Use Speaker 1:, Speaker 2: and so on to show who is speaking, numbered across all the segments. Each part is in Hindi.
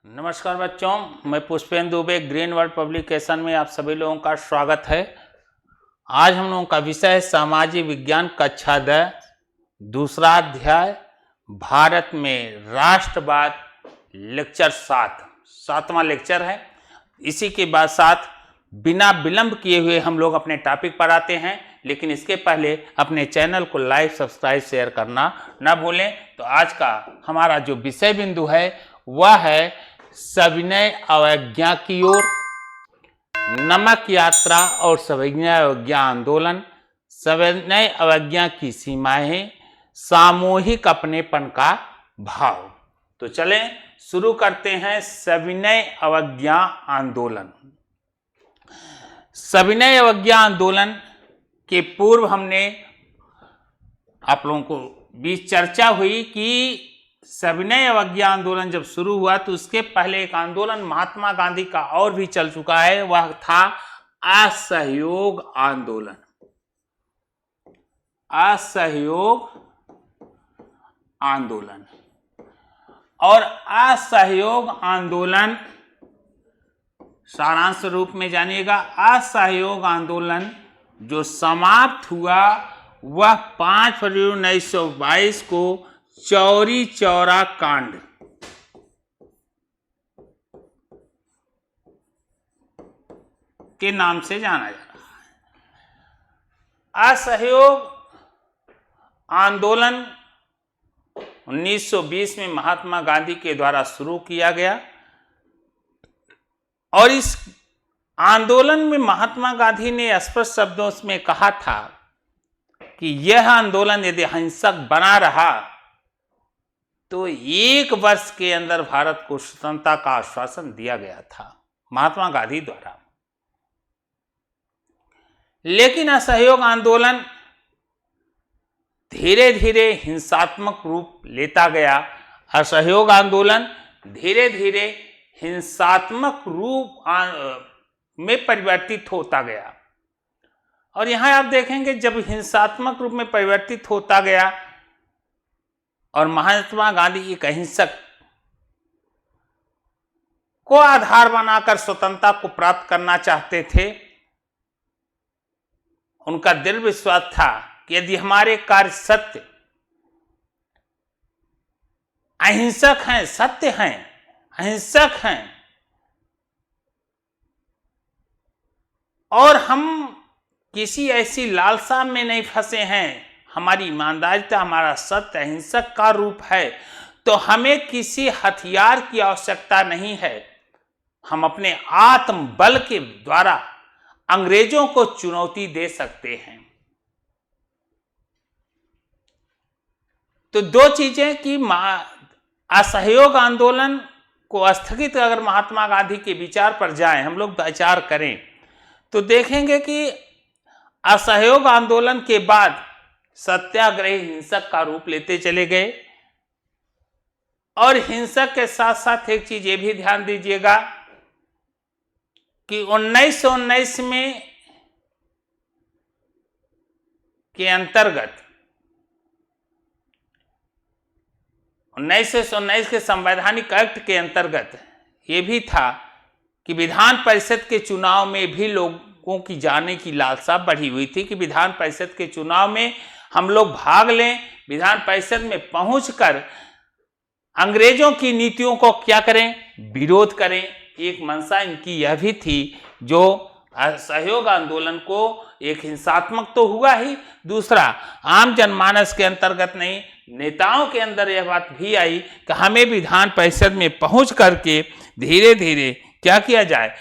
Speaker 1: नमस्कार बच्चों, मैं Pushpendra Dubey green world publication में आप सभी लोगों का स्वागत है। आज हम लोगों का विषय है सामाजिक विज्ञान कक्षा 10 दूसरा अध्याय भारत में राष्ट्रवाद लेक्चर 7वां लेक्चर है। इसी के बाद साथ बिना विलंब किए हुए हम लोग अपने टॉपिक पर आते हैं, लेकिन इसके पहले अपने चैनल को लाइक सब्सक्राइब शेयर करना ना भूलें। तो आज का हमारा जो विषय बिंदु है वह है सविनय अवज्ञा की ओर, नमक यात्रा और सविनय अवज्ञा आंदोलन, सविनय अवज्ञा की सीमाएं, सामूहिक अपनेपन का भाव। तो चलें शुरू करते हैं सविनय अवज्ञा आंदोलन। सविनय अवज्ञा आंदोलन के पूर्व हमने आप लोगों को बीच चर्चा हुई कि सविनय अवज्ञा आंदोलन जब शुरू हुआ तो उसके पहले एक आंदोलन महात्मा गांधी का और भी चल चुका है, वह था असहयोग आंदोलन। असहयोग आंदोलन और असहयोग आंदोलन सारांश रूप में जानिएगा। असहयोग आंदोलन जो समाप्त हुआ वह 5 फरवरी 1922 को चौरी चौरा कांड के नाम से जाना जा रहा है। असहयोग आंदोलन 1920 में महात्मा गांधी के द्वारा शुरू किया गया और इस आंदोलन में महात्मा गांधी ने स्पष्ट शब्दों में कहा था कि यह आंदोलन यदि हिंसक बना रहा तो 1 वर्ष के अंदर भारत को स्वतंत्रता का आश्वासन दिया गया था महात्मा गांधी द्वारा। लेकिन असहयोग आंदोलन धीरे धीरे हिंसात्मक रूप लेता गया। असहयोग आंदोलन धीरे धीरे हिंसात्मक रूप में परिवर्तित होता गया और यहां आप देखेंगे जब हिंसात्मक रूप में परिवर्तित होता गया और महात्मा गांधी एक अहिंसक को आधार बनाकर स्वतंत्रता को प्राप्त करना चाहते थे। उनका दृढ़ विश्वास था कि यदि हमारे कार्य सत्य अहिंसक हैं, सत्य हैं, अहिंसक हैं और हम किसी ऐसी लालसा में नहीं फंसे हैं, हमारी ईमानदारिता, हमारा सत्य अहिंसक का रूप है, तो हमें किसी हथियार की आवश्यकता नहीं है। हम अपने आत्म बल के द्वारा अंग्रेजों को चुनौती दे सकते हैं। तो 2 चीजें कि असहयोग आंदोलन को स्थगित अगर महात्मा गांधी के विचार पर जाएं, हम लोग विचार करें तो देखेंगे कि असहयोग आंदोलन के बाद सत्याग्रह हिंसक का रूप लेते चले गए और हिंसक के साथ साथ एक चीज ये भी ध्यान दीजिएगा कि 1919 में के अंतर्गत 1919 के संवैधानिक एक्ट के अंतर्गत ये भी था कि विधान परिषद के चुनाव में भी लोगों की जाने की लालसा बढ़ी हुई थी कि विधान परिषद के चुनाव में हम लोग भाग लें, विधान परिषद में पहुंचकर अंग्रेजों की नीतियों को क्या करें, विरोध करें। एक मंशा इनकी यह भी थी जो असहयोग आंदोलन को एक हिंसात्मक तो हुआ ही, दूसरा आम जनमानस के अंतर्गत नहीं, नेताओं के अंदर यह बात भी आई कि हमें विधान परिषद में पहुंच करके धीरे धीरे क्या किया जाए,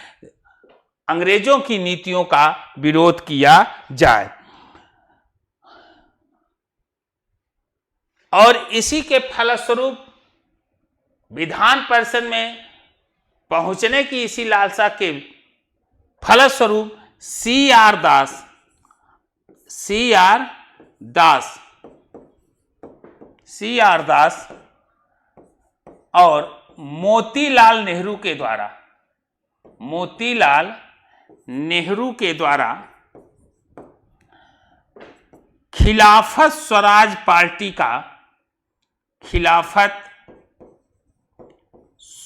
Speaker 1: अंग्रेजों की नीतियों का विरोध किया जाए। और इसी के फलस्वरूप विधान परिषद में पहुंचने की इसी लालसा के फलस्वरूप सीआर दास और मोतीलाल नेहरू के द्वारा खिलाफत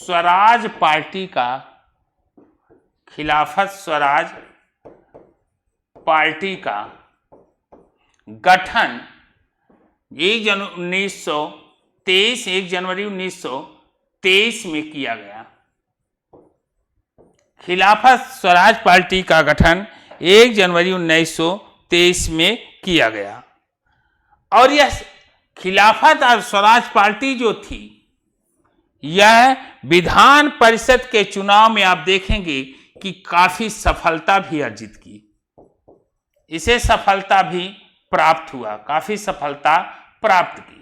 Speaker 1: स्वराज पार्टी का, खिलाफत स्वराज पार्टी का गठन 1 जनवरी 1923 में किया गया। खिलाफत स्वराज पार्टी का गठन 1 जनवरी 1923 में किया गया। और यह खिलाफत और स्वराज पार्टी जो थी, यह विधान परिषद के चुनाव में आप देखेंगे कि काफी सफलता भी अर्जित की, इसे सफलता भी प्राप्त हुआ, काफी सफलता प्राप्त की।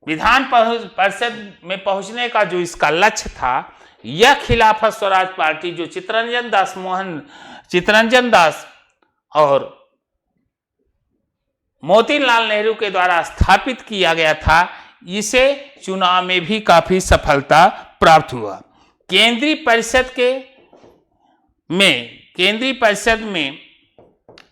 Speaker 1: विधान परिषद में पहुंचने का जो इसका लक्ष्य था, यह खिलाफत स्वराज पार्टी जो चित्तरंजन दास और मोतीलाल नेहरू के द्वारा स्थापित किया गया था, इसे चुनाव में भी काफी सफलता प्राप्त हुआ। केंद्रीय परिषद में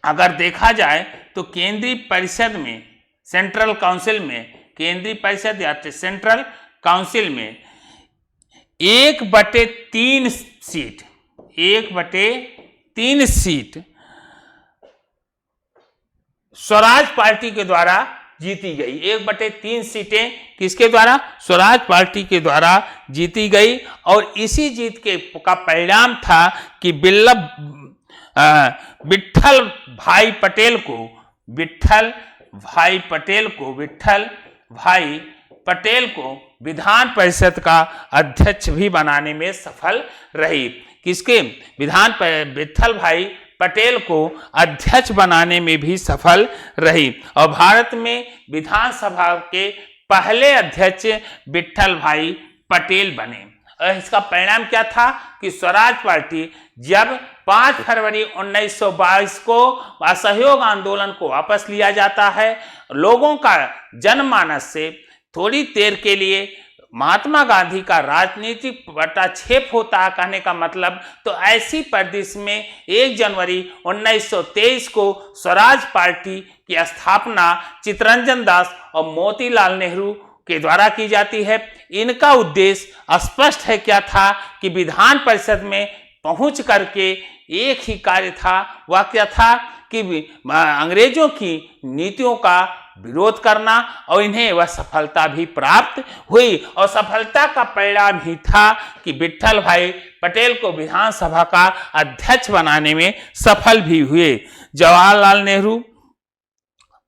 Speaker 1: अगर देखा जाए तो केंद्रीय परिषद में, सेंट्रल काउंसिल में, केंद्रीय परिषद या सेंट्रल काउंसिल में 1/3 सीट स्वराज पार्टी के द्वारा जीती गई। 1/3 सीटें किसके द्वारा? स्वराज पार्टी के द्वारा जीती गई। और इसी जीत का परिणाम था कि विट्ठल भाई पटेल को विधान परिषद का अध्यक्ष भी बनाने में सफल रही। किसके? विट्ठल भाई पटेल को अध्यक्ष बनाने में भी सफल रही। और भारत में विधानसभा के पहले अध्यक्ष विट्ठल भाई पटेल बने। और इसका परिणाम क्या था कि स्वराज पार्टी जब 5 फरवरी 1922 को असहयोग आंदोलन को वापस लिया जाता है, लोगों का जनमानस से थोड़ी देर के लिए महात्मा गांधी का राजनीतिक पटाक्षेप होता है, कहने का मतलब, तो ऐसी परिदृश्य में 1 जनवरी 1923 को स्वराज पार्टी की स्थापना चित्तरंजन दास और मोतीलाल नेहरू के द्वारा की जाती है। इनका उद्देश्य स्पष्ट है, क्या था कि विधान परिषद में पहुंच करके एक ही कार्य था, वह क्या था कि अंग्रेजों की नीतियों का विरोध करना, और इन्हें वह सफलता भी प्राप्त हुई। और सफलता का परिणाम ही था कि विट्ठल भाई पटेल को विधानसभा का अध्यक्ष बनाने में सफल भी हुए। जवाहरलाल नेहरू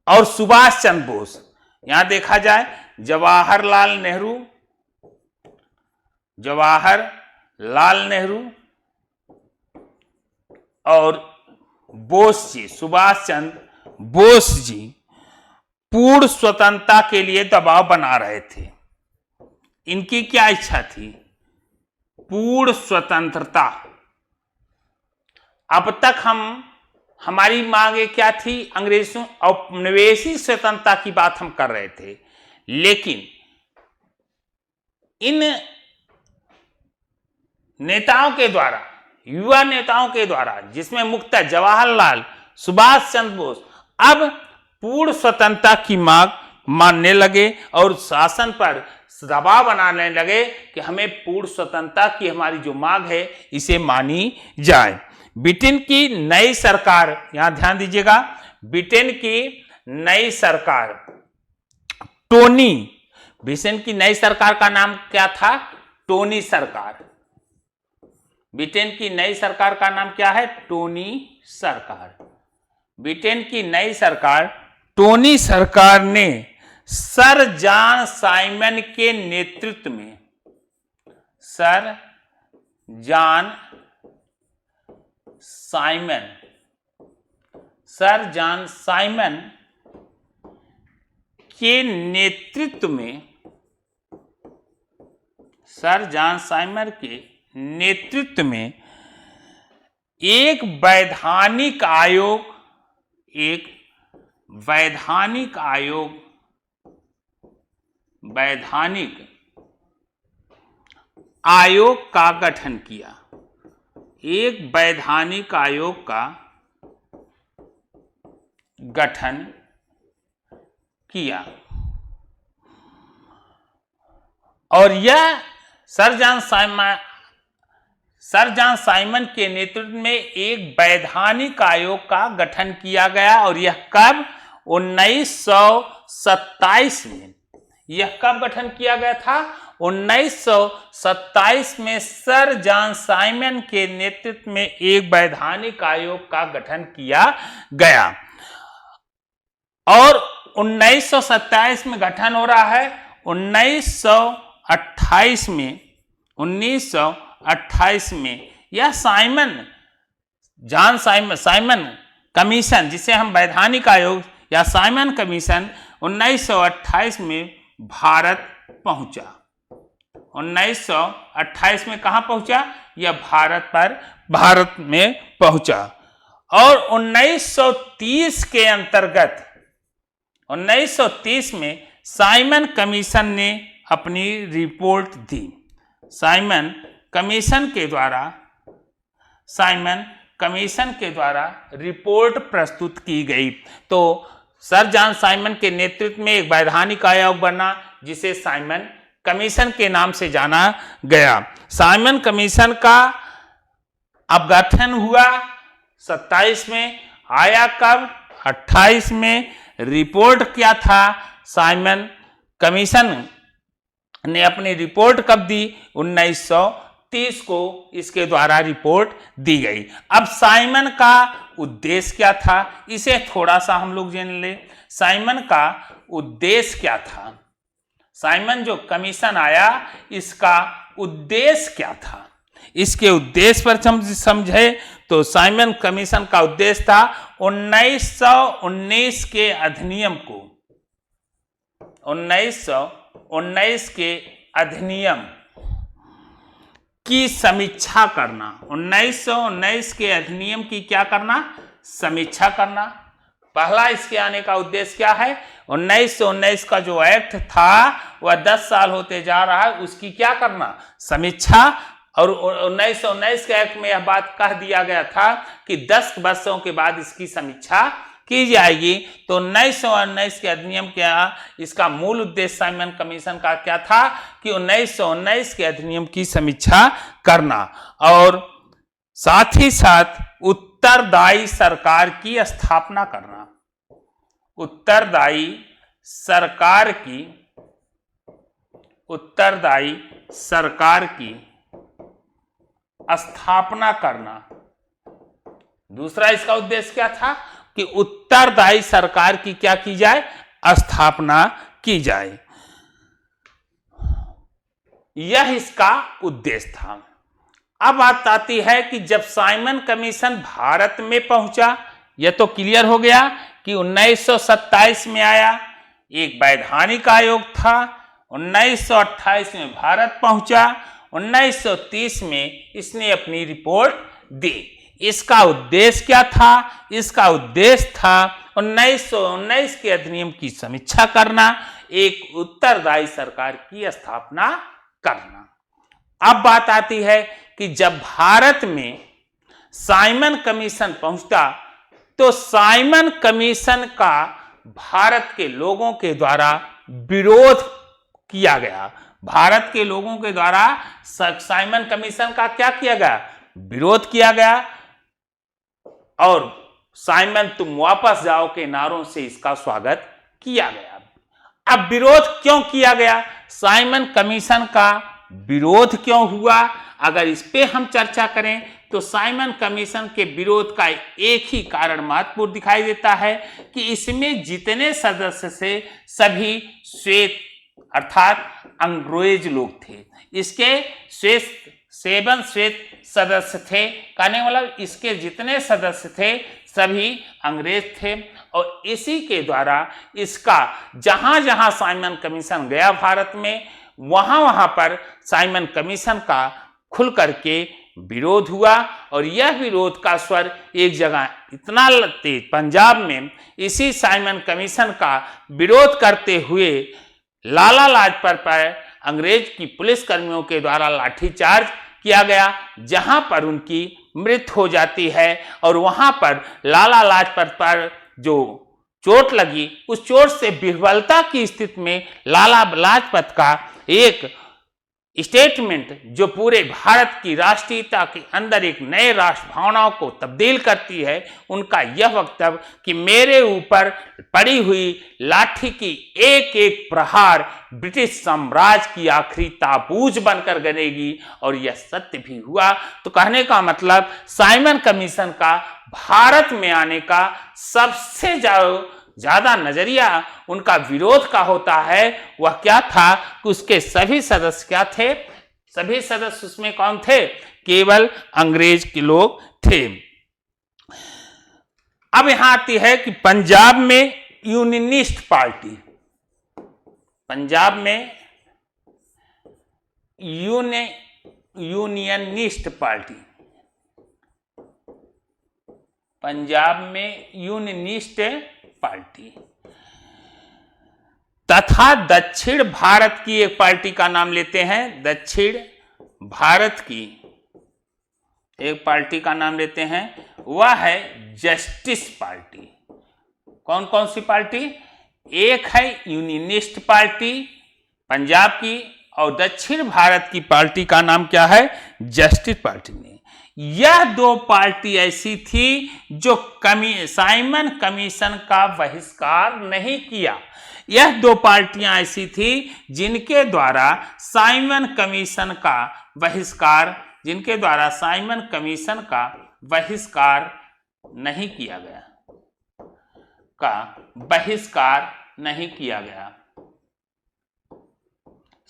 Speaker 1: और सुभाष चंद्र बोस, यहां देखा जाए जवाहरलाल नेहरू और सुभाष चंद्र बोस जी पूर्ण स्वतंत्रता के लिए दबाव बना रहे थे। इनकी क्या इच्छा थी? पूर्ण स्वतंत्रता। अब तक हमारी मांगे क्या थी? अंग्रेजों औपनिवेशिक स्वतंत्रता की बात हम कर रहे थे, लेकिन इन नेताओं के द्वारा, युवा नेताओं के द्वारा, जिसमें मुख्यतः जवाहरलाल, सुभाष चंद्र बोस, अब पूर्ण स्वतंत्रता की मांग मानने लगे और शासन पर दबाव बनाने लगे कि हमें पूर्ण स्वतंत्रता की हमारी जो मांग है इसे मानी जाए। ब्रिटेन की नई सरकार, यहां ध्यान दीजिएगा, ब्रिटेन की नई सरकार ब्रिटेन की नई सरकार का नाम क्या था? टोनी सरकार। ब्रिटेन की नई सरकार का नाम क्या है? टोनी सरकार। ब्रिटेन की नई सरकार टोनी सरकार ने सर जॉन साइमन के नेतृत्व में, सर जॉन साइमन के नेतृत्व में, सर जॉन साइमन के नेतृत्व में एक वैधानिक आयोग का गठन किया। एक वैधानिक आयोग का गठन किया और यह सर जॉन साइमन के नेतृत्व में एक वैधानिक आयोग का गठन किया गया। और यह कब? 1927 में। यह कब गठन किया गया था? 1927 में सर जॉन साइमन के नेतृत्व में एक वैधानिक आयोग का गठन किया गया। और 1927 में गठन हो रहा है। 1928 में यह साइमन कमीशन, जिसे हम वैधानिक आयोग या साइमन कमीशन 1928 में भारत पहुंचा। 1928 में कहां पहुंचा? यह भारत में पहुंचा। और 1930 के अंतर्गत 1930 में साइमन कमीशन ने अपनी रिपोर्ट दी। साइमन कमीशन के द्वारा रिपोर्ट प्रस्तुत की गई। तो सर जॉन साइमन के नेतृत्व में एक वैधानिक आयोग बना, जिसे साइमन कमीशन के नाम से जाना गया। साइमन कमीशन का अब गठन हुआ 27 में, आया कब? 28 में। रिपोर्ट क्या था? साइमन कमीशन ने अपनी रिपोर्ट कब दी? 1930 को इसके द्वारा रिपोर्ट दी गई। अब साइमन का उद्देश्य क्या था, इसे थोड़ा सा हम लोग जान ले। साइमन का उद्देश्य क्या था? साइमन जो कमीशन आया, इसका उद्देश्य क्या था? इसके उद्देश्य पर समझे तो साइमन कमीशन का उद्देश्य था 1919 के अधिनियम को 1919 के अधिनियम की समीक्षा करना। 1919 के अधिनियम की क्या करना? समीक्षा करना। पहला इसके आने का उद्देश्य क्या है? 1919 का जो एक्ट था वह 10 साल होते जा रहा है, उसकी क्या करना? समीक्षा। और 1919 के एक्ट में यह बात कह दिया गया था कि 10 वर्षों के बाद इसकी समीक्षा की जाएगी। तो 1919 के अधिनियम क्या, इसका मूल उद्देश्य साइमन कमीशन का क्या था कि 1919 के अधिनियम की समीक्षा करना और साथ ही साथ उत्तरदायी सरकार की स्थापना करना। उत्तरदायी सरकार की स्थापना करना। दूसरा इसका उद्देश्य क्या था कि उत्तरदायी सरकार की क्या की जाए? स्थापना की जाए। यह इसका उद्देश्य था। अब बात आती है कि जब साइमन कमीशन भारत में पहुंचा, यह तो क्लियर हो गया कि 1927 में आया, एक वैधानिक आयोग था। 1928 में भारत पहुंचा। 1930 में इसने अपनी रिपोर्ट दी। इसका उद्देश्य क्या था? इसका उद्देश्य था 1919 के अधिनियम की समीक्षा करना, एक उत्तरदायी सरकार की स्थापना करना। अब बात आती है कि जब भारत में साइमन कमीशन पहुंचता तो साइमन कमीशन का भारत के लोगों के द्वारा विरोध किया गया। भारत के लोगों के द्वारा साइमन कमीशन का क्या किया गया? विरोध किया गया और साइमन तुम वापस जाओ के नारों से इसका स्वागत किया गया। अब विरोध क्यों किया गया? साइमन कमीशन का विरोध क्यों हुआ? अगर इस पे हम चर्चा करें तो साइमन कमीशन के विरोध का एक ही कारण महत्वपूर्ण दिखाई देता है कि इसमें जितने सदस्य थे सभी श्वेत अर्थात अंग्रेज लोग थे। इसके सेवन श्वेत सदस्य थे, कहने वाला इसके जितने सदस्य थे सभी अंग्रेज थे। और इसी के द्वारा इसका जहां जहां साइमन कमीशन गया भारत में, वहां वहां पर साइमन कमीशन का खुल करके विरोध हुआ। और यह विरोध का स्वर एक जगह इतना तेज, पंजाब में इसी साइमन कमीशन का विरोध करते हुए लाला लाजपत राय अंग्रेज की पुलिस कर्मियों के द्वारा लाठीचार्ज किया गया, जहां पर उनकी मृत्यु हो जाती है। और वहां पर लाला लाजपत पर जो चोट लगी, उस चोट से विह्वलता की स्थिति में लाला लाजपत का एक स्टेटमेंट जो पूरे भारत की राष्ट्रीयता के अंदर एक नए राष्ट्र भावनाओं को तब्दील करती है, उनका यह वक्तव्य कि मेरे ऊपर पड़ी हुई लाठी की एक एक प्रहार ब्रिटिश साम्राज्य की आखिरी ताबूज बनकर गिरेगी, और यह सत्य भी हुआ। तो कहने का मतलब साइमन कमीशन का भारत में आने का सबसे ज्यादा नजरिया उनका विरोध का होता है। वह क्या था कि उसके सभी सदस्य क्या थे? सभी सदस्य उसमें कौन थे? केवल अंग्रेज के लोग थे। अब यहां आती है कि पंजाब में यूनियनिस्ट पार्टी, पंजाब में यूनियनिस्ट पार्टी, पंजाब में यूनियनिस्ट पार्टी तथा दक्षिण भारत की एक पार्टी का नाम लेते हैं। दक्षिण भारत की एक पार्टी का नाम लेते हैं, वह है जस्टिस पार्टी। कौन कौन सी पार्टी? एक है यूनियनिस्ट पार्टी पंजाब की, और दक्षिण भारत की पार्टी का नाम क्या है? जस्टिस पार्टी ने। यह दो पार्टी ऐसी थी जो साइमन कमीशन का बहिष्कार नहीं किया। यह दो पार्टियां ऐसी थी जिनके द्वारा साइमन कमीशन का बहिष्कार नहीं किया गया,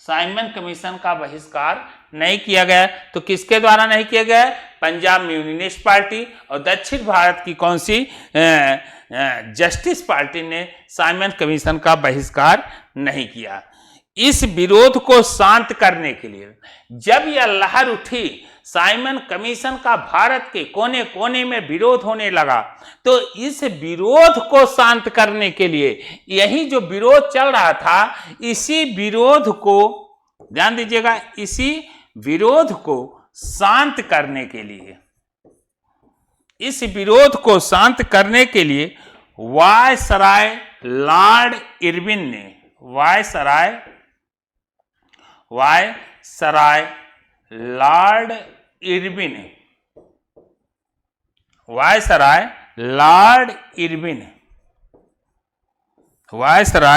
Speaker 1: साइमन कमीशन का बहिष्कार नहीं किया गया। तो किसके द्वारा नहीं किया गया? पंजाब में यूनियनिस्ट पार्टी और दक्षिण भारत की कौन सी? जस्टिस पार्टी ने साइमन कमीशन का बहिष्कार नहीं किया। इस विरोध को शांत करने के लिए जब यह लहर उठी, साइमन कमीशन का भारत के कोने कोने में विरोध होने लगा, तो इस विरोध को शांत करने के लिए, यही जो विरोध चल रहा था, इसी विरोध को ध्यान दीजिएगा, इसी विरोध को शांत करने के लिए, इस विरोध को शांत करने के लिए वायसराय लॉर्ड इरविन ने, viceroy Lord Irwin, viceroy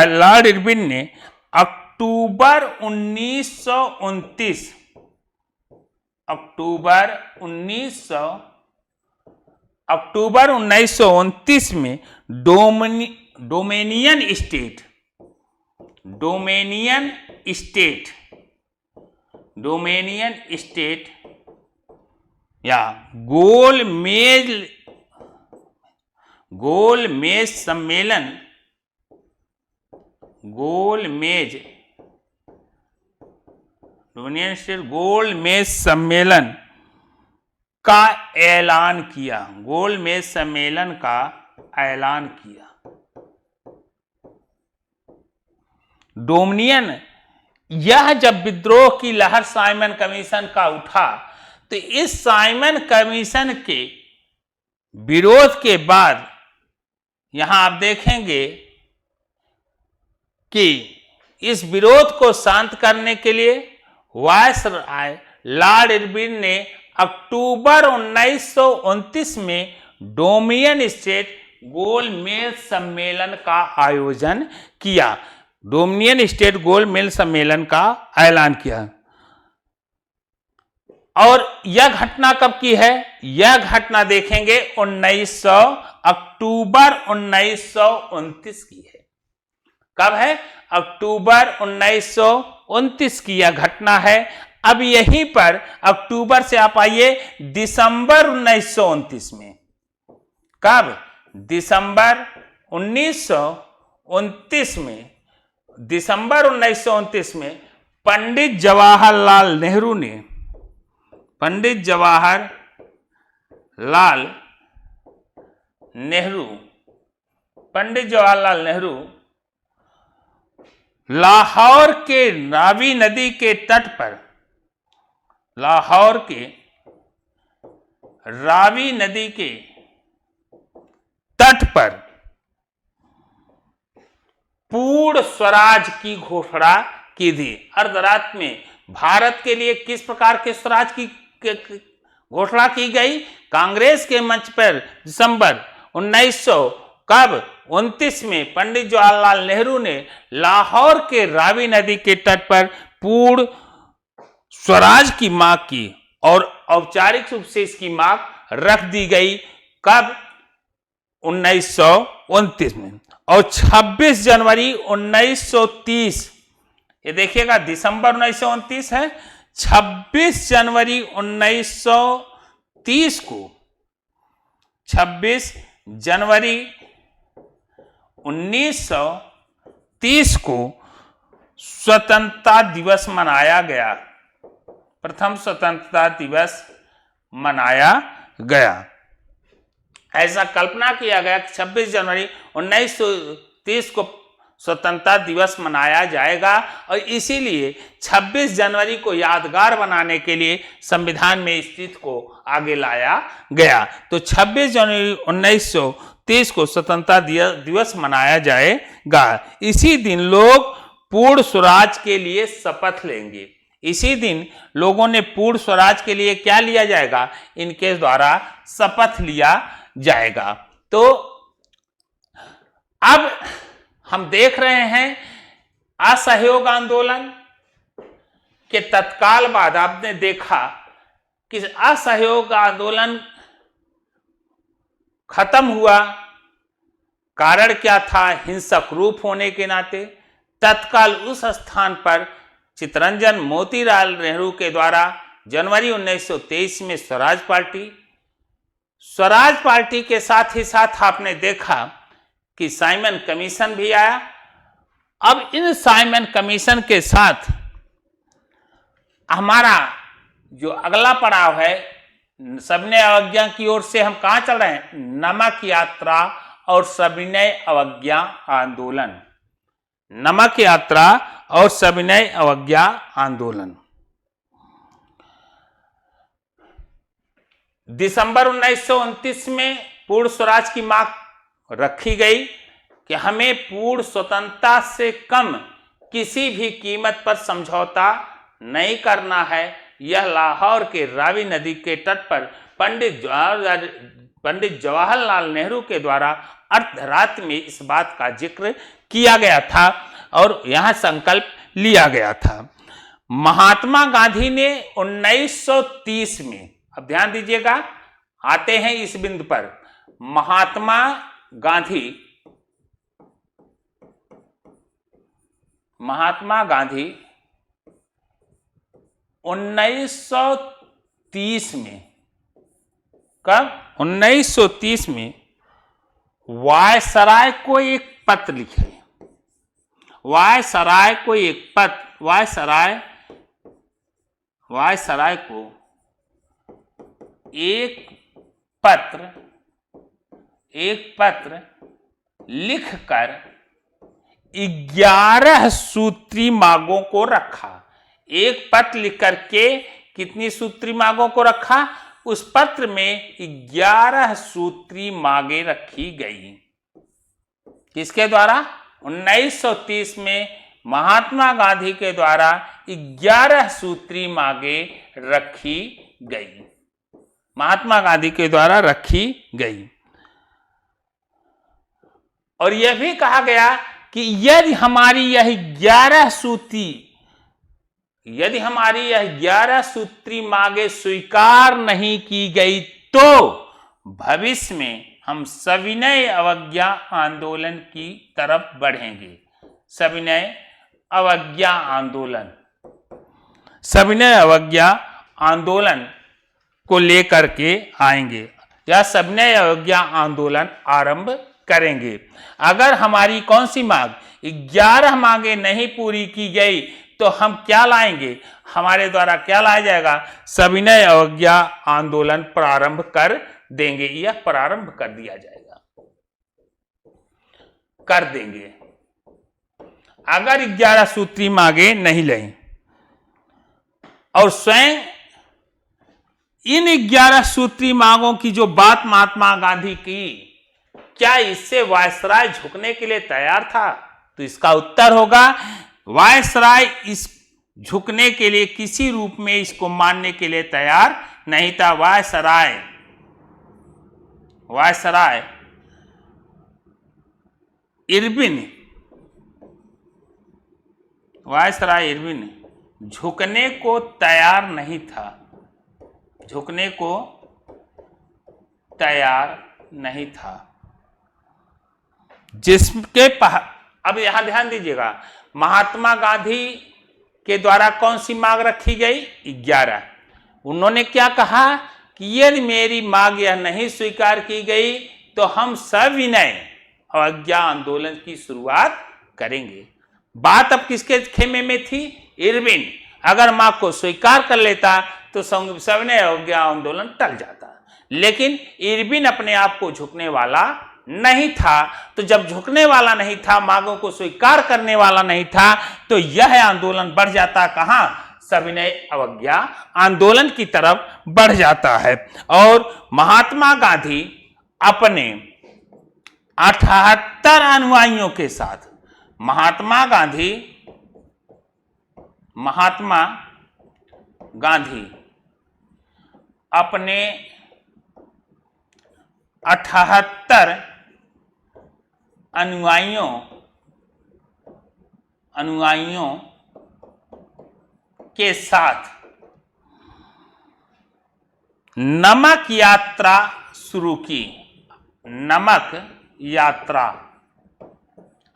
Speaker 1: Lord Irwin ने अक्टूबर 1929 में डोमेनियन स्टेट या गोलमेज सम्मेलन का ऐलान किया, गोलमेज सम्मेलन का ऐलान किया। डोमिनियन, यह जब विद्रोह की लहर साइमन कमीशन का उठा, तो इस साइमन कमीशन के विरोध के बाद यहां आप देखेंगे कि इस विरोध को शांत करने के लिए वायसराय लॉर्ड इरविन ने अक्टूबर 1929 में डोमिनियन स्टेट गोलमेज सम्मेलन का आयोजन किया, डोमिनियन स्टेट गोलमेज सम्मेलन का ऐलान किया। और यह घटना कब की है? यह घटना देखेंगे अक्टूबर 1929 की है। कब है? अक्टूबर 1929 की यह घटना है। अब यहीं पर अक्टूबर से आप आइए दिसंबर 1929 में। कब? दिसंबर 1929 में, दिसंबर 1929 में पंडित जवाहरलाल नेहरू लाहौर के रावी नदी के तट पर, लाहौर के रावी नदी के तट पर पूर्ण स्वराज की घोषणा की थी। अर्धरात में भारत के लिए किस प्रकार के स्वराज की घोषणा की गई? कांग्रेस के मंच पर दिसंबर 1929 में पंडित जवाहरलाल नेहरू ने लाहौर के रावी नदी के तट पर पूर्ण स्वराज की मांग की और औपचारिक रूप से इसकी मांग रख दी गई। कब? 1929 में। और 26 जनवरी 1930, ये देखिएगा दिसंबर 1929 है, 26 जनवरी 1930 को, 26 जनवरी 1930 को स्वतंत्रता दिवस मनाया गया। प्रथम स्वतंत्रता दिवस मनाया गया। ऐसा कल्पना किया गया कि 26 जनवरी 1930 को स्वतंत्रता दिवस मनाया जाएगा और इसीलिए 26 जनवरी को यादगार बनाने के लिए संविधान में इस तिथि को आगे लाया गया। तो 26 जनवरी 1930 को स्वतंत्रता दिवस मनाया जाएगा। इसी दिन लोग पूर्ण स्वराज के लिए शपथ लेंगे। इसी दिन लोगों ने पूर्ण स्वराज के लिए क्या लिया जाएगा? इनके द्वारा शपथ लिया जाएगा। तो अब हम देख रहे हैं असहयोग आंदोलन के तत्काल बाद आपने देखा कि असहयोग आंदोलन खत्म हुआ। कारण क्या था? हिंसक रूप होने के नाते तत्काल उस स्थान पर चित्तरंजन मोतीलाल नेहरू के द्वारा जनवरी 1923 में स्वराज पार्टी के साथ ही साथ आपने देखा कि साइमन कमीशन भी आया। अब इन साइमन कमीशन के साथ हमारा जो अगला पड़ाव है, सविनय अवज्ञा की ओर से हम कहां चल रहे हैं? नमक यात्रा और सविनय अवज्ञा आंदोलन। नमक यात्रा और सविनय अवज्ञा आंदोलन। दिसंबर 1929 में पूर्ण स्वराज की मांग रखी गई कि हमें पूर्ण स्वतंत्रता से कम किसी भी कीमत पर समझौता नहीं करना है। यह लाहौर के रावी नदी के तट पर पंडित जवाहरलाल नेहरू के द्वारा अर्धरात्रि में इस बात का जिक्र किया गया था और यहां संकल्प लिया गया था। महात्मा गांधी ने 1930 में, अब ध्यान दीजिएगा, आते हैं इस बिंदु पर, महात्मा गांधी 1930 में, कब? 1930 में वायसराय को एक पत्र लिखे। वायसराय को एक पत्र लिखकर 11 सूत्री मांगों को रखा। एक पत्र लिख करके कितनी सूत्री मांगों को रखा? उस पत्र में 11 सूत्री मांगे रखी गई। किसके द्वारा? 1930 में महात्मा गांधी के द्वारा 11 सूत्री मांगे रखी गई। महात्मा गांधी के द्वारा रखी गई और यह भी कहा गया कि यदि हमारी यह 11 सूत्री मांगे स्वीकार नहीं की गई तो भविष्य में हम सविनय अवज्ञा आंदोलन की तरफ बढ़ेंगे। सविनय अवज्ञा आंदोलन को लेकर के आएंगे या सविनय अवज्ञा आंदोलन आरंभ करेंगे। अगर हमारी कौन सी मांग 11 मांगे नहीं पूरी की गई तो हम क्या लाएंगे? हमारे द्वारा क्या लाया जाएगा? सविनय अवज्ञा आंदोलन प्रारंभ कर देंगे या प्रारंभ कर दिया जाएगा, कर देंगे अगर 11 सूत्री मांगे नहीं लें। और स्वयं इन 11 सूत्री मांगों की जो बात महात्मा गांधी की, क्या इससे वायसराय झुकने के लिए तैयार था? तो इसका उत्तर होगा वायसराय इस झुकने के लिए किसी रूप में इसको मानने के लिए तैयार नहीं था। वायसराय इरविन झुकने को तैयार नहीं था, झुकने को तैयार नहीं था। जिसके अब यहां ध्यान दीजिएगा, महात्मा गांधी के द्वारा कौन सी मांग रखी गई? 11। उन्होंने क्या कहा कि यदि मेरी मांग यह नहीं स्वीकार की गई तो हम सविनय अवज्ञा आंदोलन की शुरुआत करेंगे। बात अब किसके खेमे में थी? इरविन। अगर मांग को स्वीकार कर लेता तो सविनय अवज्ञा आंदोलन टल जाता, लेकिन इरविन अपने आप को झुकने वाला नहीं था। तो जब झुकने वाला नहीं था, मांगों को स्वीकार करने वाला नहीं था, तो यह आंदोलन बढ़ जाता कहां? सविनय अवज्ञा आंदोलन की तरफ बढ़ जाता है। और महात्मा गांधी अपने 78 अनुयायियों के साथ, महात्मा गांधी अपने 78 अनुयायियों के साथ नमक यात्रा शुरू की। नमक यात्रा,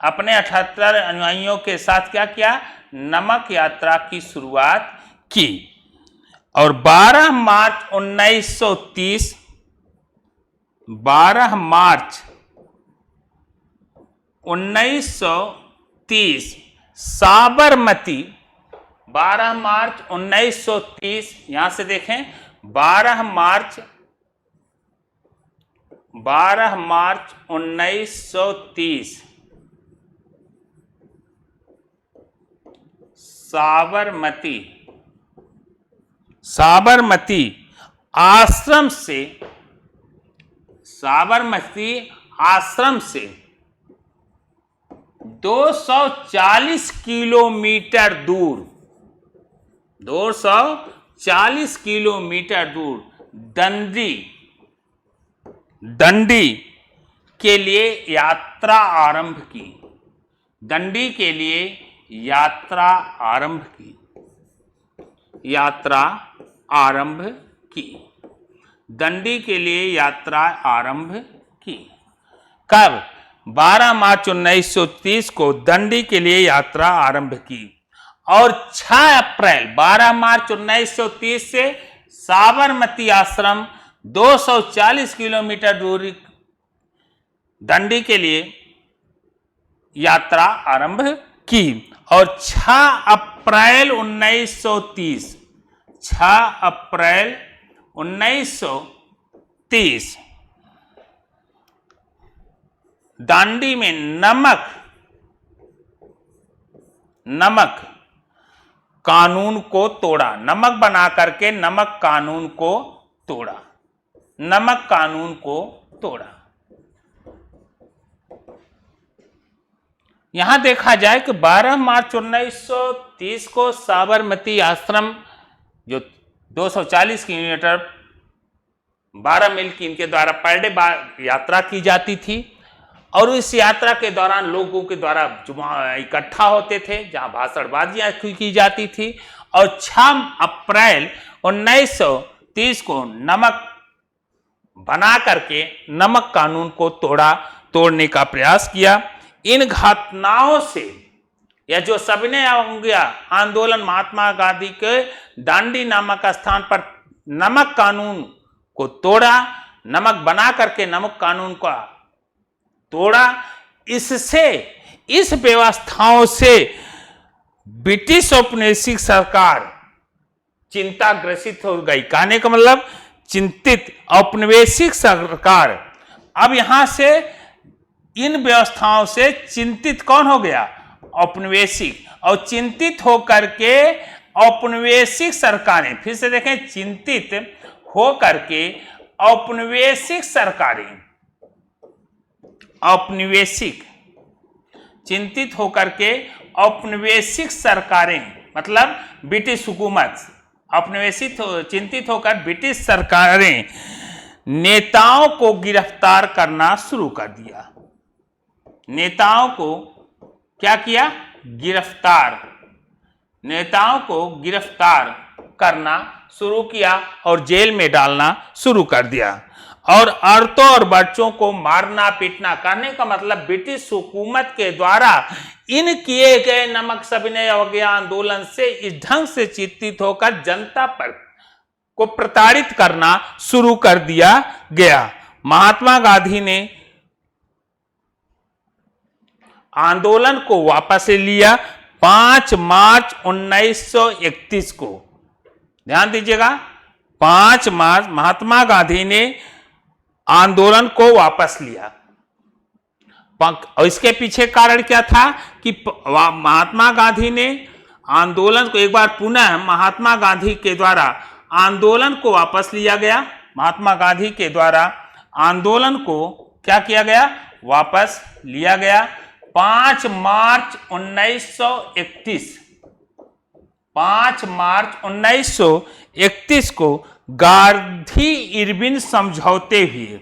Speaker 1: अपने 78 अनुयायियों के साथ क्या किया? नमक यात्रा की शुरुआत की। और 12 मार्च 1930 साबरमती, 12 मार्च 1930, यहां से देखें 12 मार्च 1930 साबरमती आश्रम से 240 किलोमीटर दूर, 240 किलोमीटर दूर दंडी के लिए यात्रा आरंभ की। दंडी के लिए यात्रा आरंभ की। दंडी के लिए यात्रा आरंभ की। कब? 12 मार्च 1930 को दंडी के लिए यात्रा आरंभ की। और 6 अप्रैल 12 मार्च 1930 से साबरमती आश्रम 240 किलोमीटर दूरी दंडी के लिए यात्रा आरंभ की। और 6 अप्रैल 1930 दांडी में नमक कानून को तोड़ा। नमक बना करके नमक कानून को तोड़ा। यहां देखा जाए कि 12 मार्च 1930 को साबरमती आश्रम जो 240 किलोमीटर 12 मील की इनके द्वारा पर डे यात्रा की जाती थी। और इस यात्रा के दौरान लोगों के द्वारा इकट्ठा होते थे, जहां भाषणबाजियां की जाती थी। और 6 अप्रैल 1930 को नमक बना करके नमक कानून को तोड़ने का प्रयास किया। इन घटनाओं से यह जो सविनय अवज्ञा आंदोलन महात्मा गांधी के दांडी नामक स्थान पर नमक कानून को तोड़ा, नमक बना करके नमक कानून को तोड़ा, इससे इस व्यवस्थाओं से ब्रिटिश औपनिवेशिक सरकार चिंताग्रसित हो गई। कहने का मतलब चिंतित औपनिवेशिक सरकार। अब यहां से इन व्यवस्थाओं से चिंतित कौन हो गया? औपनिवेशिक। और चिंतित होकर के औपनिवेशिक सरकारें, फिर से देखें, चिंतित होकर के औपनिवेशिक सरकारें, चिंतित होकर के औपनिवेशिक सरकारें मतलब ब्रिटिश हुकूमत औपनिवेशिक चिंतित होकर ब्रिटिश सरकारें नेताओं को गिरफ्तार करना शुरू कर दिया। नेताओं को क्या किया? गिरफ्तार, नेताओं को गिरफ्तार करना शुरू किया और जेल में डालना शुरू कर दिया। और औरतों और बच्चों को मारना पीटना, करने का मतलब ब्रिटिश हुकूमत के द्वारा इन किए गए नमक सविनय अवज्ञा आंदोलन से इस ढंग से चिंतित होकर जनता पर को प्रताड़ित करना शुरू कर दिया गया। महात्मा गांधी ने आंदोलन को वापस ले लिया 5 मार्च 1931 को। ध्यान दीजिएगा, 5 मार्च महात्मा गांधी ने आंदोलन को वापस लिया। और इसके पीछे कारण क्या था कि महात्मा गांधी ने आंदोलन को एक बार पुनः महात्मा गांधी के द्वारा आंदोलन को वापस लिया गया। महात्मा गांधी के द्वारा आंदोलन को क्या किया गया? वापस लिया गया। 5 मार्च 1931, 5 मार्च 1931 को गांधी इरविन समझौते हुए,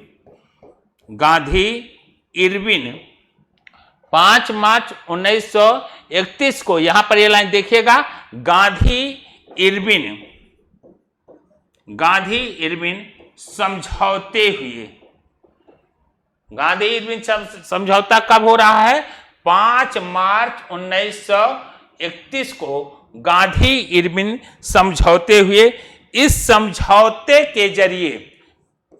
Speaker 1: गांधी इरविन 5 मार्च 1931 को, यहां पर ये लाइन देखिएगा, गांधी इरविन समझौते हुए। गांधी इरविन समझौता कब हो रहा है? 5 मार्च 1931 को गांधी इरविन समझौते हुए। इस समझौते के जरिए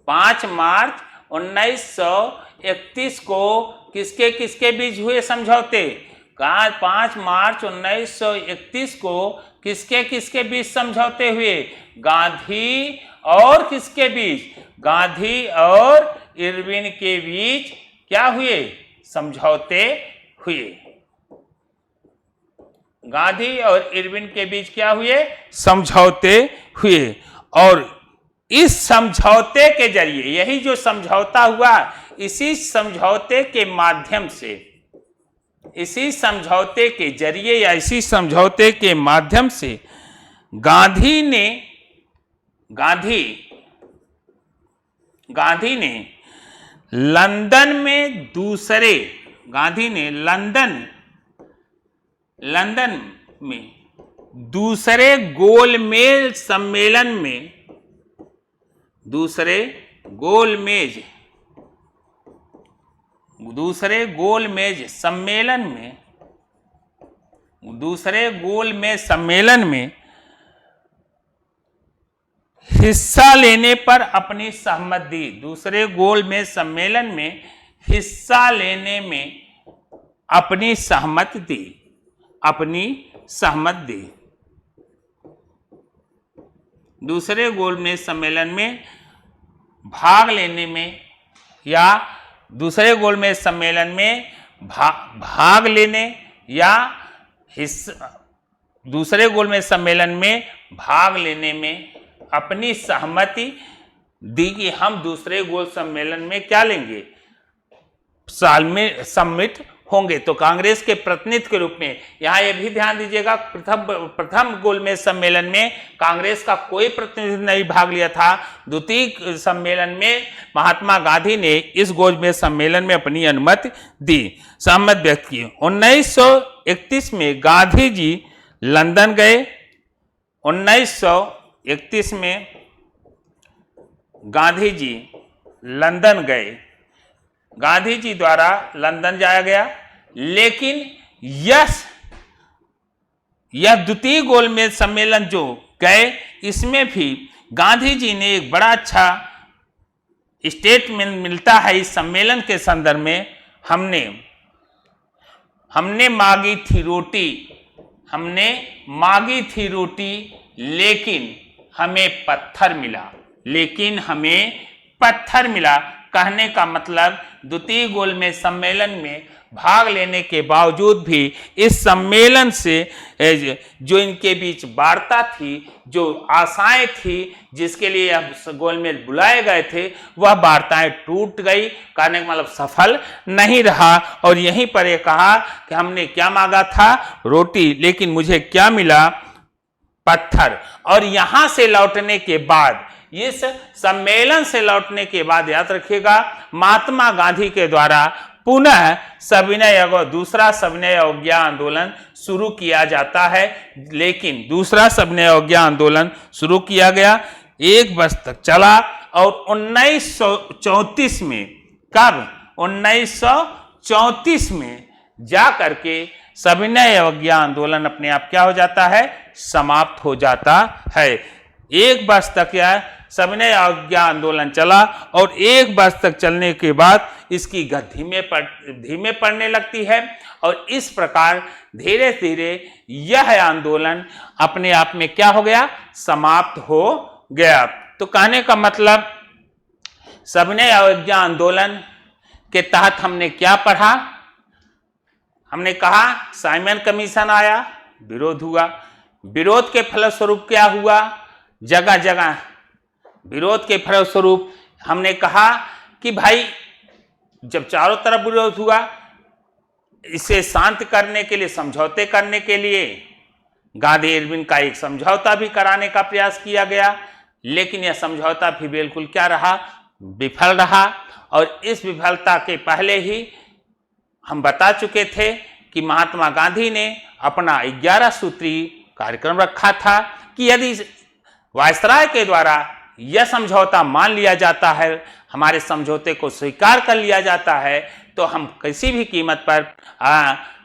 Speaker 1: 5 मार्च 1931 को किसके किसके बीच हुए समझौते? 5 मार्च 1931 को किसके किसके बीच समझौते हुए? गांधी और किसके बीच? गांधी और इरविन के बीच क्या हुए? समझौते हुए। गांधी और इरविन के बीच क्या हुए? समझौते हुए। और इस समझौते के जरिए, यही जो समझौता हुआ, इसी समझौते के माध्यम से, इसी समझौते के जरिए या इसी समझौते के माध्यम से गांधी ने लंदन में दूसरे, गांधी ने लंदन में दूसरे गोलमेज सम्मेलन में, दूसरे गोलमेज सम्मेलन में हिस्सा लेने पर अपनी सहमति दी। दूसरे गोलमेज सम्मेलन में हिस्सा लेने में अपनी सहमति दी, दूसरे गोलमेज सम्मेलन में भाग लेने में, या दूसरे गोलमेज सम्मेलन में भाग लेने या दूसरे गोलमेज सम्मेलन में भाग लेने में अपनी सहमति दी कि हम दूसरे गोल सम्मेलन में क्या लेंगे? साल में सम्मिलित होंगे। तो कांग्रेस के प्रतिनिधि के रूप में यहां यह भी ध्यान दीजिएगा, प्रथम गोलमेज सम्मेलन में कांग्रेस का कोई प्रतिनिधि नहीं भाग लिया था। द्वितीय सम्मेलन में महात्मा गांधी ने इस गोलमेज सम्मेलन में अपनी अनुमति दी, सहमति व्यक्त की। 1931 में गांधी जी लंदन गए। 1931 में गांधी जी लंदन गए, गांधी जी द्वारा लंदन जाया गया। लेकिन यह द्वितीय गोलमेज सम्मेलन जो गए, इसमें भी गांधी जी ने एक बड़ा अच्छा स्टेटमेंट मिलता है इस सम्मेलन के संदर्भ में। हमने मांगी थी रोटी, लेकिन हमें पत्थर मिला। कहने का मतलब द्वितीय गोलमेज सम्मेलन में भाग लेने के बावजूद भी इस सम्मेलन से जो इनके बीच वार्ता थी, जो आशाएं थी, जिसके लिए अब गोलमेज बुलाए गए थे, वह वार्ताएं टूट गई। कहने का मतलब सफल नहीं रहा। और यहीं पर यह कहा कि हमने क्या मांगा था, रोटी, लेकिन मुझे क्या मिला, पत्थर। और यहां से लौटने के बाद, इस सम्मेलन से लौटने के बाद, याद रखिएगा, महात्मा गांधी के द्वारा पुनः सविनय दूसरा सविनय अवज्ञा आंदोलन शुरू किया जाता है। लेकिन दूसरा सविनय अवज्ञा आंदोलन शुरू किया गया, 1 वर्ष तक चला। और 1934 में, कब, 1934 में जा करके सविनय अवज्ञा आंदोलन अपने आप क्या हो जाता है, समाप्त हो जाता है। 1 वर्ष तक यह सविनय अवज्ञा आंदोलन चला और 1 वर्ष तक चलने के बाद इसकी गति धीमे पड़ने लगती है। और इस प्रकार धीरे धीरे यह आंदोलन अपने आप में क्या हो गया, समाप्त हो गया। तो कहने का मतलब, सविनय अवज्ञा आंदोलन के तहत हमने क्या पढ़ा, हमने कहा साइमन कमीशन आया, विरोध हुआ। विरोध के फलस्वरूप क्या हुआ, जगह जगह विरोध के फलस्वरूप हमने कहा कि भाई जब चारों तरफ विरोध हुआ, इसे शांत करने के लिए, समझौते करने के लिए गांधी इरविन का एक समझौता भी कराने का प्रयास किया गया। लेकिन यह समझौता भी बिल्कुल क्या रहा, विफल रहा। और इस विफलता के पहले ही हम बता चुके थे कि महात्मा गांधी ने अपना 11 सूत्री कार्यक्रम रखा था कि यदि वायसराय के द्वारा यह समझौता मान लिया जाता है, हमारे समझौते को स्वीकार कर लिया जाता है, तो हम किसी भी कीमत पर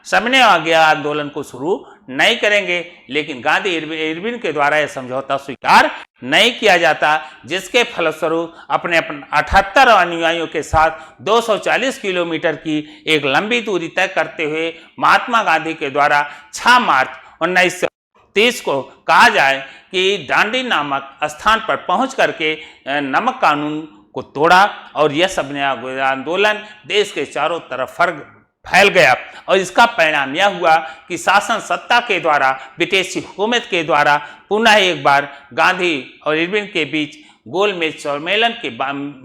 Speaker 1: सविनय अवज्ञा आंदोलन को शुरू नहीं करेंगे। लेकिन गांधी इरविन के द्वारा यह समझौता स्वीकार नहीं किया जाता, जिसके फलस्वरूप अपने 78 अनुयायियों के साथ 240 किलोमीटर की एक लंबी दूरी तय करते हुए महात्मा गांधी के द्वारा 6 मार्च 1930 को कहा जाए कि दांडी नामक स्थान पर पहुंच करके नमक कानून को तोड़ा। और यह सविनय आंदोलन देश के चारों तरफ फैल गया। और इसका परिणाम यह हुआ कि शासन सत्ता के द्वारा, ब्रिटिश हुकूमत के द्वारा पुनः एक बार गांधी और इरविन के बीच गोलमेज सम्मेलन के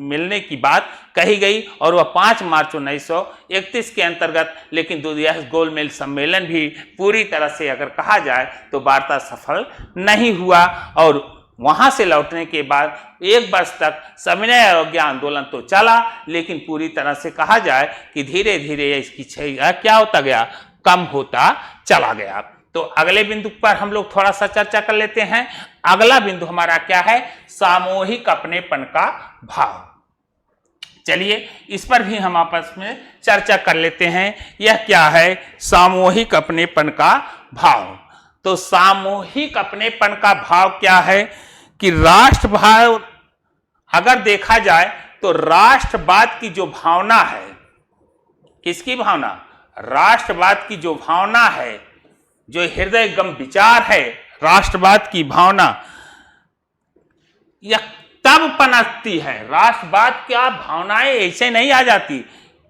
Speaker 1: मिलने की बात कही गई। और वह 5 मार्च 1931 के अंतर्गत, लेकिन यह गोलमेज सम्मेलन भी पूरी तरह से अगर कहा जाए तो वार्ता सफल नहीं हुआ। और वहां से लौटने के बाद 1 वर्ष तक सविनय अवज्ञा आंदोलन तो चला, लेकिन पूरी तरह से कहा जाए कि धीरे धीरे इसकी क्या होता गया, कम होता चला गया। तो अगले बिंदु पर हम लोग थोड़ा सा चर्चा कर लेते हैं। अगला बिंदु हमारा क्या है, सामूहिक अपनेपन का भाव। चलिए इस पर भी हम आपस में चर्चा कर लेते हैं। यह क्या है, सामूहिक अपनेपन का भाव। तो सामूहिक अपनेपन का भाव क्या है कि राष्ट्रभाव, अगर देखा जाए तो राष्ट्रवाद की जो भावना है, किसकी भावना, राष्ट्रवाद की जो भावना है, जो हृदयगम विचार है, राष्ट्रवाद की भावना, यह तब पनपती है। राष्ट्रवाद क्या भावनाएं ऐसे नहीं आ जाती।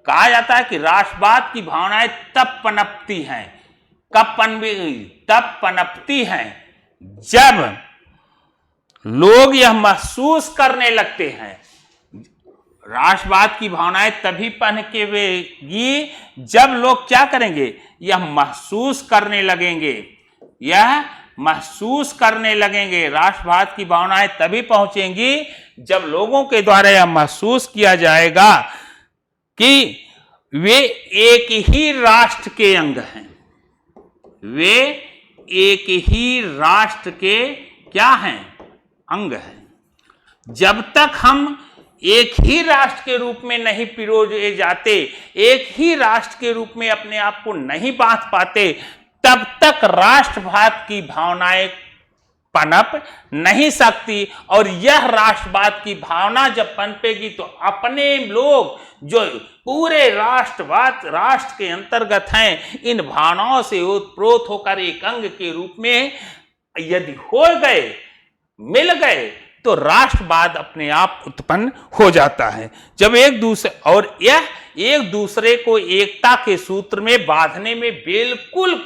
Speaker 1: कहा जाता है कि राष्ट्रवाद की भावनाएं तब पनपती हैं, कब तब पनपती हैं जब लोग यह महसूस करने लगते हैं। राष्ट्रवाद की भावनाएं तभी पनपेगी जब लोग क्या करेंगे, यह महसूस करने लगेंगे, यह महसूस करने लगेंगे। राष्ट्रवाद की भावनाएं तभी पहुंचेंगी जब लोगों के द्वारा यह महसूस किया जाएगा कि वे एक ही राष्ट्र के अंग हैं, वे एक ही राष्ट्र के क्या हैं, अंग हैं। जब तक हम एक ही राष्ट्र के रूप में नहीं पिरोए जाते, एक ही राष्ट्र के रूप में अपने आप को नहीं बांध पाते, तब तक राष्ट्रवाद की भावनाएं पनप नहीं सकती। और यह राष्ट्रवाद की भावना जब पनपेगी तो अपने लोग जो पूरे राष्ट्र के अंतर्गत हैं, इन भावनाओं से ओतप्रोत होकर एक अंग के रूप में यदि हो गए, मिल गए, तो राष्ट्रवाद अपने आप उत्पन्न हो जाता है। जब एक दूसरे को एकता के सूत्र में बांधने में बिल्कुल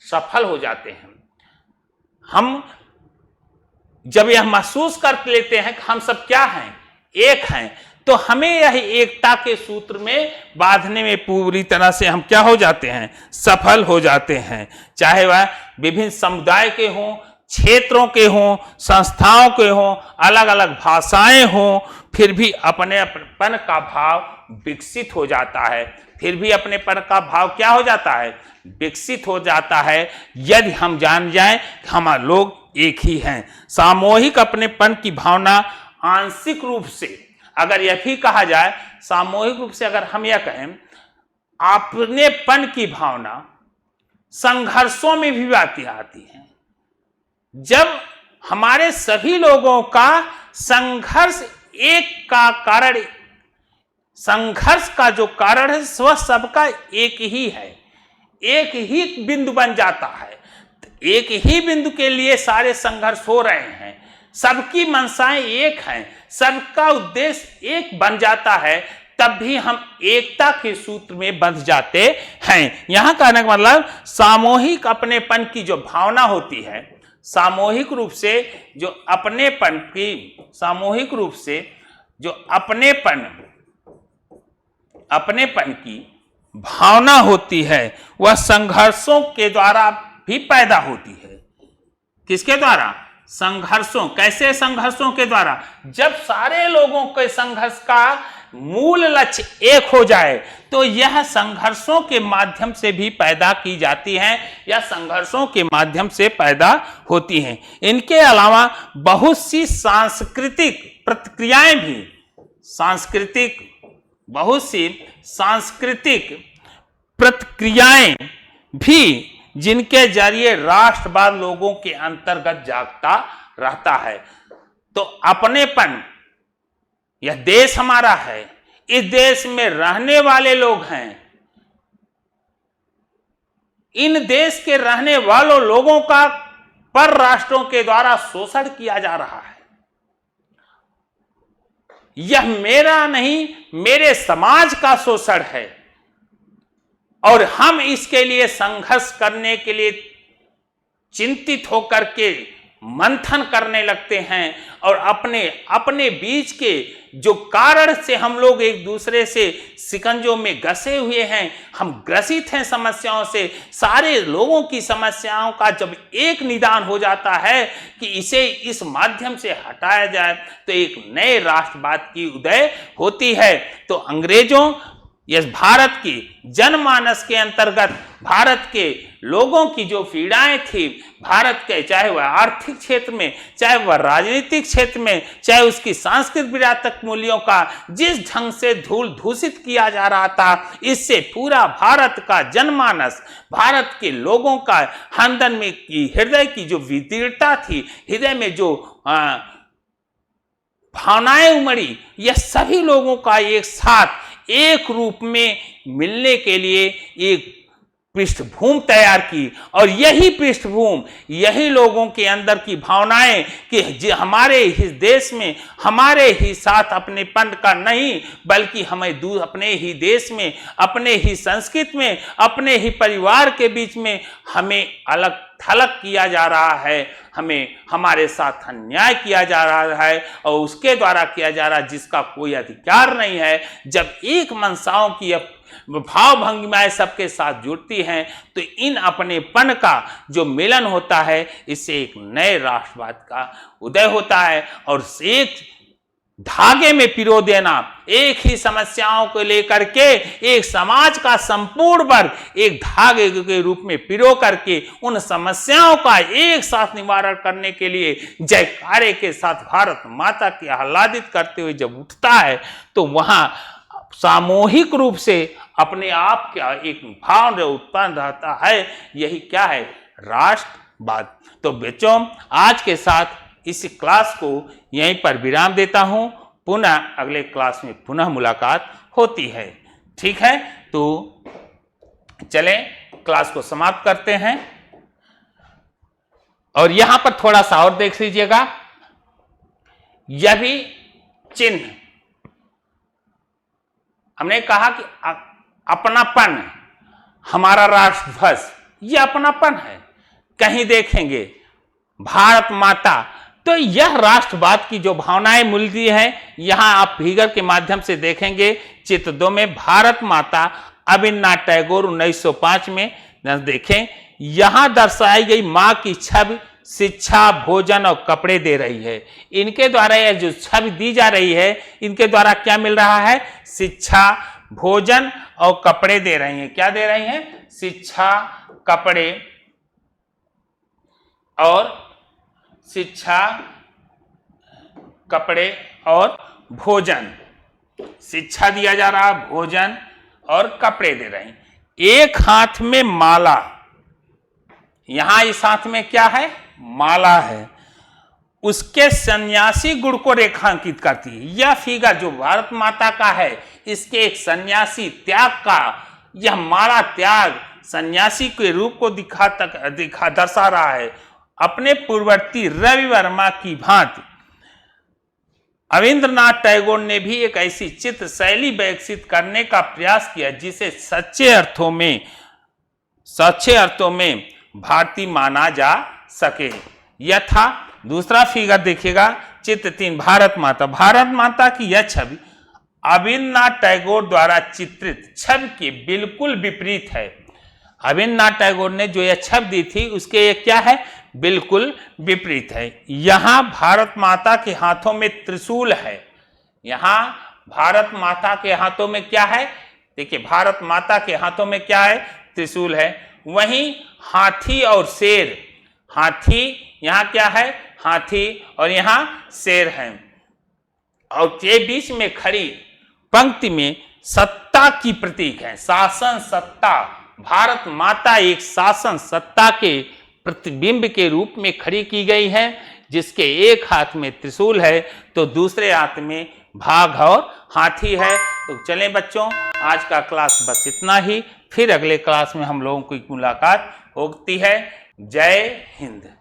Speaker 1: सफल हो जाते हैं। हम जब यह महसूस कर लेते हैं कि हम सब क्या हैं, एक हैं, तो हमें यह एकता के सूत्र में बांधने में पूरी तरह से हम क्या हो जाते हैं, सफल हो जाते हैं। चाहे वह विभिन्न समुदाय के हों, क्षेत्रों के हों, संस्थाओं के हों, अलग अलग भाषाएं हों, फिर भी अपनेपन का भाव विकसित हो जाता है। फिर भी अपनेपन का भाव क्या हो जाता है, विकसित हो जाता है, यदि हम जान जाएं कि हम लोग एक ही हैं। सामूहिक अपनेपन की भावना आंशिक रूप से, अगर यह भी कहा जाए, सामूहिक रूप से अगर हम यह कहें, अपनेपन की भावना संघर्षों में भी आती है। जब हमारे सभी लोगों का संघर्ष एक का कारण, संघर्ष का जो कारण है वह सबका एक ही है, एक ही बिंदु बन जाता है, एक ही बिंदु के लिए सारे संघर्ष हो रहे हैं, सबकी मंशाएं एक हैं, सबका उद्देश्य एक बन जाता है, तब भी हम एकता के सूत्र में बंध जाते हैं। यहां कहने का मतलब सामूहिक अपनेपन की जो भावना होती है, सामूहिक रूप से जो अपनेपन की, सामूहिक रूप से जो अपनेपन की भावना होती है, वह संघर्षों के द्वारा भी पैदा होती है। किसके द्वारा? संघर्षों। कैसे संघर्षों के द्वारा? जब सारे लोगों के संघर्ष का मूल लक्ष्य एक हो जाए तो यह संघर्षों के माध्यम से भी पैदा की जाती हैं, या संघर्षों के माध्यम से पैदा होती हैं। इनके अलावा बहुत सी सांस्कृतिक प्रतिक्रियाएं भी, बहुत सी सांस्कृतिक प्रतिक्रियाएं भी, जिनके जरिए राष्ट्रवाद लोगों के अंतर्गत जागता रहता है। तो अपनेपन, यह देश हमारा है, इस देश में रहने वाले लोग हैं, इन देश के रहने वालों लोगों का पर राष्ट्रों के द्वारा शोषण किया जा रहा है। यह मेरा नहीं, मेरे समाज का शोषण है, और हम इसके लिए संघर्ष करने के लिए चिंतित होकर के मंथन करने लगते हैं, और अपने बीच के जो कारण से हम लोग एक दूसरे से शिकंजों में घसे हुए हैं, हम ग्रसित हैं समस्याओं से, सारे लोगों की समस्याओं का जब एक निदान हो जाता है कि इसे इस माध्यम से हटाया जाए, तो एक नए राष्ट्रवाद की उदय होती है। तो अंग्रेजों यस भारत की जनमानस के अंतर्गत भारत के लोगों की जो पीड़ाएं थी, भारत के चाहे वह आर्थिक क्षेत्र में, चाहे वह राजनीतिक क्षेत्र में, चाहे उसकी सांस्कृतिक विरासत मूल्यों का जिस ढंग से धूल दूषित किया जा रहा था, इससे पूरा भारत का जनमानस, भारत के लोगों का हमदन में की हृदय की जो विदीर्णता थी, हृदय में जो भावनाएं उमड़ी, यह सभी लोगों का एक साथ एक रूप में मिलने के लिए एक पृष्ठभूमि तैयार की। और यही पृष्ठभूमि, यही लोगों के अंदर की भावनाएं कि हमारे ही देश में, हमारे ही साथ अपनेपन का नहीं, बल्कि हमें अपने ही देश में, अपने ही संस्कृति में, अपने ही परिवार के बीच में हमें अलग थलग किया जा रहा है, हमें हमारे साथ अन्याय किया जा रहा है, और उसके द्वारा किया जा रहा है जिसका कोई अधिकार नहीं है। जब एक मंशाओं की भाव भंगिमाएं सबके साथ जुड़ती हैं, तो इन अपनेपन का जो मिलन होता है, इससे एक नए राष्ट्रवाद का उदय होता है। और एक धागे में पिरो देना, एक ही समस्याओं को लेकर के एक समाज का संपूर्ण वर्ग एक धागे के रूप में पिरो करके उन समस्याओं का एक साथ निवारण करने के लिए जयकारे के साथ भारत माता के आह्लादित करते हुए जब उठता है, तो वहां सामूहिक रूप से अपने आप का एक भाव उत्पन्न रहता है। यही क्या है? राष्ट्रवाद। तो बच्चों, आज के साथ इस क्लास को यहीं पर विराम देता हूं। पुनः अगले क्लास में पुनः मुलाकात होती है। ठीक है, तो चलें क्लास को समाप्त करते हैं। और यहां पर थोड़ा सा और देख लीजिएगा, यह भी चिन्ह, हमने कहा कि अपनापन, हमारा राष्ट्रध्वज यह अपनापन है। कहीं देखेंगे भारत माता, तो यह राष्ट्रवाद की जो भावनाएं मिलती हैं, यहां आप फिगर के माध्यम से देखेंगे। चित्र 2 में भारत माता रवींद्रनाथ टैगोर 1905 में देखें, यहां दर्शाई गई मां की छवि शिक्षा, भोजन और कपड़े दे रही है। इनके द्वारा यह जो छवि दी जा रही है, इनके द्वारा क्या मिल रहा है? शिक्षा, भोजन और कपड़े दे रही हैं। क्या दे रही हैं? शिक्षा, कपड़े और शिक्षा, कपड़े और भोजन। शिक्षा दिया जा रहा, भोजन और कपड़े दे रहे हैं। एक हाथ में माला, यहां इस हाथ में क्या है? माला है। उसके सन्यासी गुण को रेखांकित करती है। यह फिगर जो भारत माता का है, इसके एक सन्यासी त्याग का, यह माला त्याग सन्यासी के रूप को दर्शा रहा है। अपने पूर्ववर्ती रवि वर्मा की भांति रवींद्रनाथ टैगोर ने भी एक ऐसी चित्र शैली विकसित करने का प्रयास किया जिसे सच्चे अर्थों में भारतीय माना जा सके। यह था। दूसरा फिगर देखिएगा, चित्र 3, भारत माता। भारत माता की यह छवि रवींद्रनाथ टैगोर द्वारा चित्रित छवि के बिल्कुल विपरीत है। रवींद्रनाथ टैगोर ने जो यह छवि दी थी, उसके ये क्या है? बिल्कुल विपरीत है। यहां भारत माता के हाथों में त्रिशूल है। यहां भारत माता के हाथों में क्या है? देखिए, भारत माता के हाथों में क्या है? त्रिशूल है। वहीं हाथी और शेर, हाथी यहां क्या है? हाथी और यहां शेर है। और ये बीच में खड़ी पंक्ति में सत्ता की प्रतीक है, शासन सत्ता। भारत माता एक शासन सत्ता के प्रतिबिंब के रूप में खड़ी की गई है, जिसके एक हाथ में त्रिशूल है तो दूसरे हाथ में भाग और हाथी है। तो चलें बच्चों, आज का क्लास बस इतना ही। फिर अगले क्लास में हम लोगों की मुलाकात होती है। जय हिंद।